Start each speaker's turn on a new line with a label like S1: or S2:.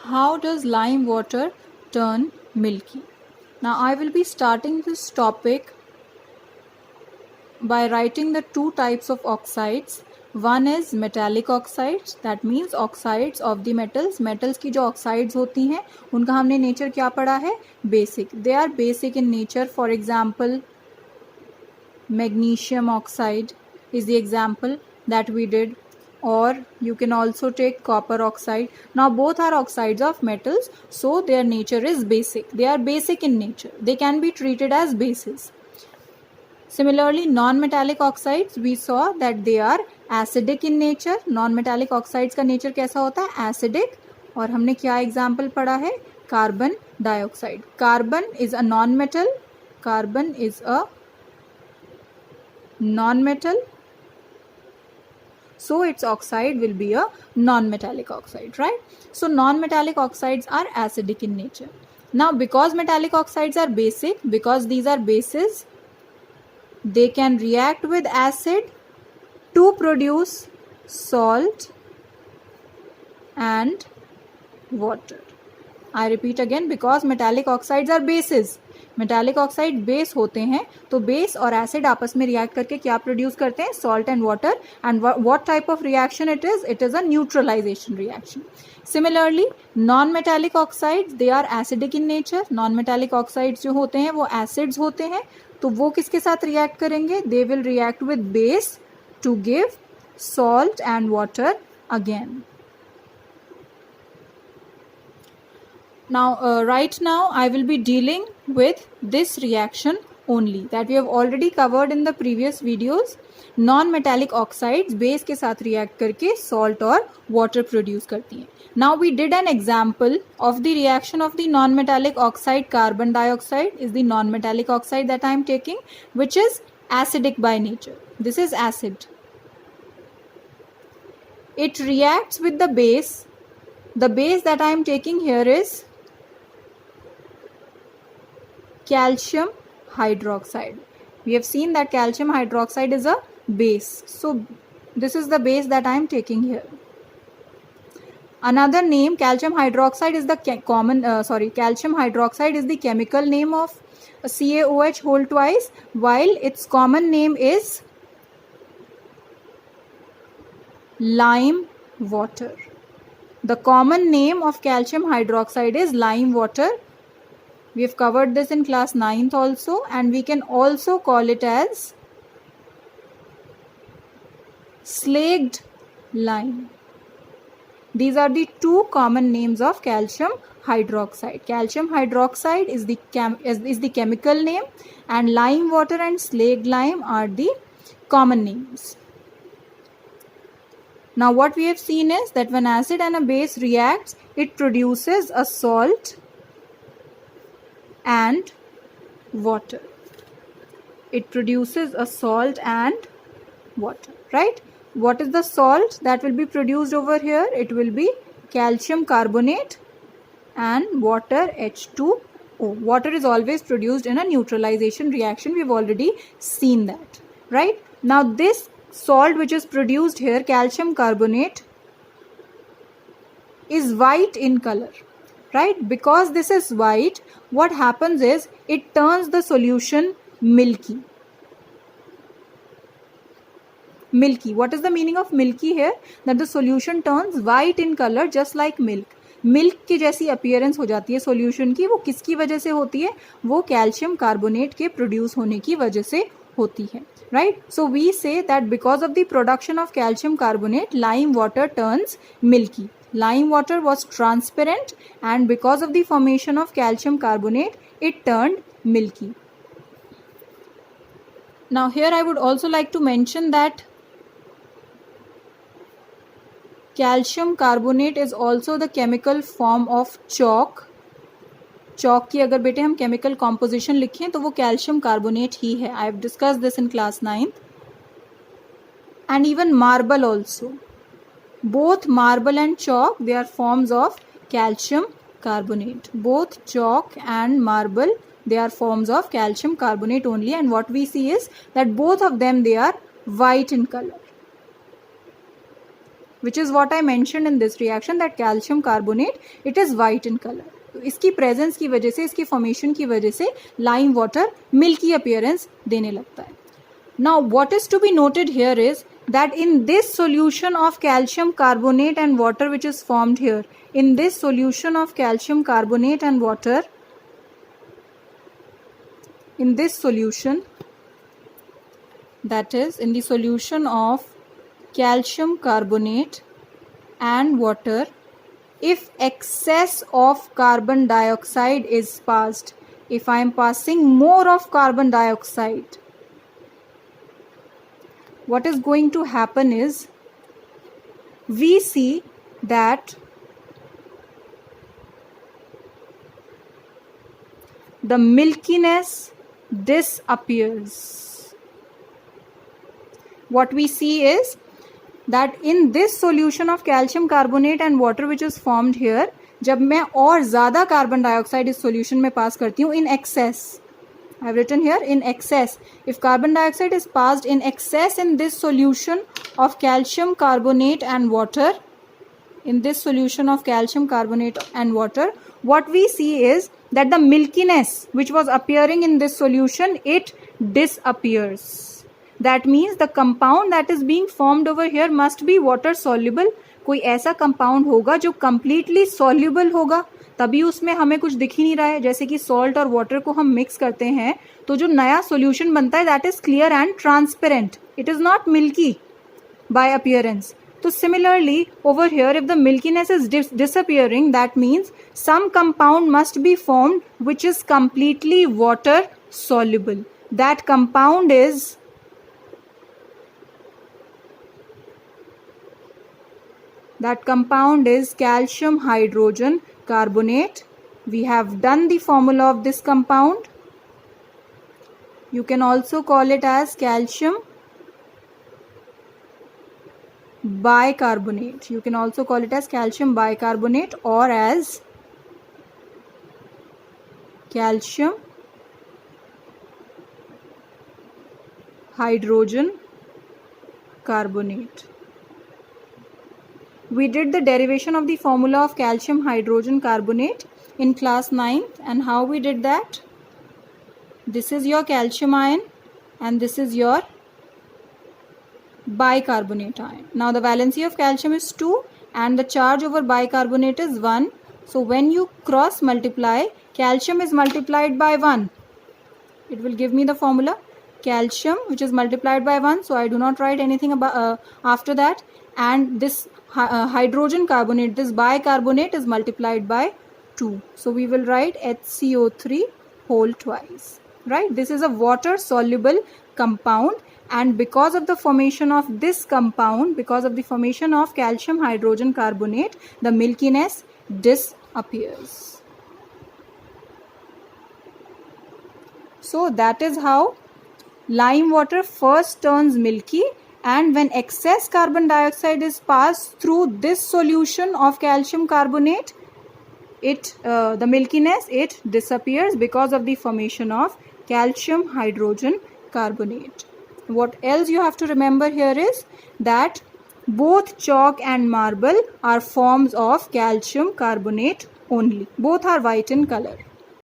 S1: How does lime water turn milky? Now I will be starting this topic by writing the two types of oxides. One is metallic oxides, that means oxides of the metals. Metals की जो oxides होती हैं उनका हमने nature क्या पढ़ा है? Basic. They are basic in nature. For example, magnesium oxide is the example that we did, or you can also take copper oxide. Now both are oxides of metals, so their nature is basic. They are basic in nature. They can be treated as bases. Similarly, non-metallic oxides, we saw that they are acidic in nature. Non-metallic oxides का nature कैसा होता है? Acidic. और हमने क्या example पढ़ा है? Carbon dioxide. Carbon is a non-metal. Carbon is a non-metal. So its oxide will be a non-metallic oxide, right? So non-metallic oxides are acidic in nature. Now because metallic oxides are basic, because these are bases, they can react with acid to produce salt and water. I repeat again, because metallic oxides are bases. Metallic oxide base होते हैं, तो base और acid आपस में react करके क्या produce करते हैं? Salt and water. And what type of reaction it is? It is a neutralization reaction. Similarly non metallic oxides, they are acidic in nature. Non metallic oxides जो होते हैं वो एसिड्स होते हैं, तो वो किसके साथ रिएक्ट करेंगे? They will react with base to give salt and water again. Now right now I will be dealing with this reaction only that we have already covered in the previous videos. Non-metallic oxides base के साथ react करके salt और water produce करती हैं. Now we did an example of the reaction of the non-metallic oxide. Carbon dioxide is the non-metallic oxide that I am taking, which is acidic by nature. This is acid. It reacts with the base. The base that I am taking here is calcium hydroxide. We have seen that calcium hydroxide is a base. So this is the base that I am taking here. Another name, calcium hydroxide is the calcium hydroxide is the chemical name of CaOH whole twice, while its common name is lime water. The common name of calcium hydroxide is lime water. We have covered this in class 9th also, and we can also call it as slaked lime. These are the two common names of calcium hydroxide. Calcium hydroxide is the chemical name, and lime water and slaked lime are the common names. Now what we have seen is that when acid and a base reacts, it produces a salt and water. It produces a salt and water, right? What is the salt that will be produced over here? It will be calcium carbonate and water H2O. Water is always produced in a neutralization reaction. We've already seen that, right? Now this salt which is produced here, calcium carbonate, is white in color, right? Because this is white, what happens is it turns the solution milky. Milky. What is the meaning of milky here? That the solution turns white in color just like milk. Milk की जैसी appearance हो जाती है solution की. वो किसकी वजह से होती है? वो कैल्शियम कार्बोनेट के प्रोड्यूस होने की वजह से होती है, right? So we say that because of the production of calcium carbonate, lime water turns milky. Lime water was transparent, and because of the formation of calcium carbonate, it turned milky. Now here I would also like to mention that calcium carbonate is also the chemical form of chalk. चौक की अगर बेटे हम chemical composition लिखें तो वो calcium carbonate ही है. I have discuss this in class 9th. And even marble also. both marble and chalk, they are forms of calcium carbonate. Both chalk and marble, they are forms of calcium carbonate only, and what we see is that both of them, they are white in color. which is what I mentioned in this reaction that calcium carbonate, it is white in color. तो इसकी presence की वजह से, इसकी formation की वजह से lime water milky appearance देने लगता है. Now what is to be noted here is that in this solution of calcium carbonate and water which is formed here, in this solution of calcium carbonate and water, in this solution, that is in the solution of calcium carbonate and water, if excess of carbon dioxide is passed, if I am passing more of carbon dioxide, what is going to happen is we see that the milkiness disappears. What we see is that in this solution of calcium carbonate and water which is formed here, जब मैं और ज़्यादा carbon dioxide इस solution में पास करती हूँ in excess, I have written here in excess. If carbon dioxide is passed in excess in this solution of calcium carbonate and water, in this solution of calcium carbonate and water, what we see is that the milkiness which was appearing in this solution, it disappears. That means the compound that is being formed over here must be water soluble. कोई ऐसा compound होगा जो completely soluble होगा, तभी उसमें हमें कुछ दिख ही नहीं रहा है. जैसे कि सॉल्ट और वाटर को हम मिक्स करते हैं तो जो नया सॉल्यूशन बनता है that is clear and transparent, it is not milky by appearance. तो similarly over here if the milkiness is disappearing, that means some compound must be formed which is completely water soluble. That compound is calcium hydrogen carbonate. We have done the formula of this compound. You can also call it as calcium bicarbonate. You can also call it as calcium bicarbonate or as calcium hydrogen carbonate. We did the derivation of the formula of calcium hydrogen carbonate in class 9th, and how we did that? This is your calcium ion and this is your bicarbonate ion. Now the valency of calcium is 2 and the charge over bicarbonate is 1. So when you cross multiply, calcium is multiplied by 1. It will give me the formula calcium which is multiplied by 1. So I do not write anything about after that. And this hydrogen carbonate, this bicarbonate is multiplied by 2. So we will write HCO3 whole twice. Right? This is a water soluble compound, and because of the formation of this compound, because of the formation of calcium hydrogen carbonate, the milkiness disappears. So that is how lime water first turns milky, and when excess carbon dioxide is passed through this solution of calcium carbonate, the milkiness, it disappears because of the formation of calcium hydrogen carbonate. What else you have to remember here is that both chalk and marble are forms of calcium carbonate only. Both are white in color.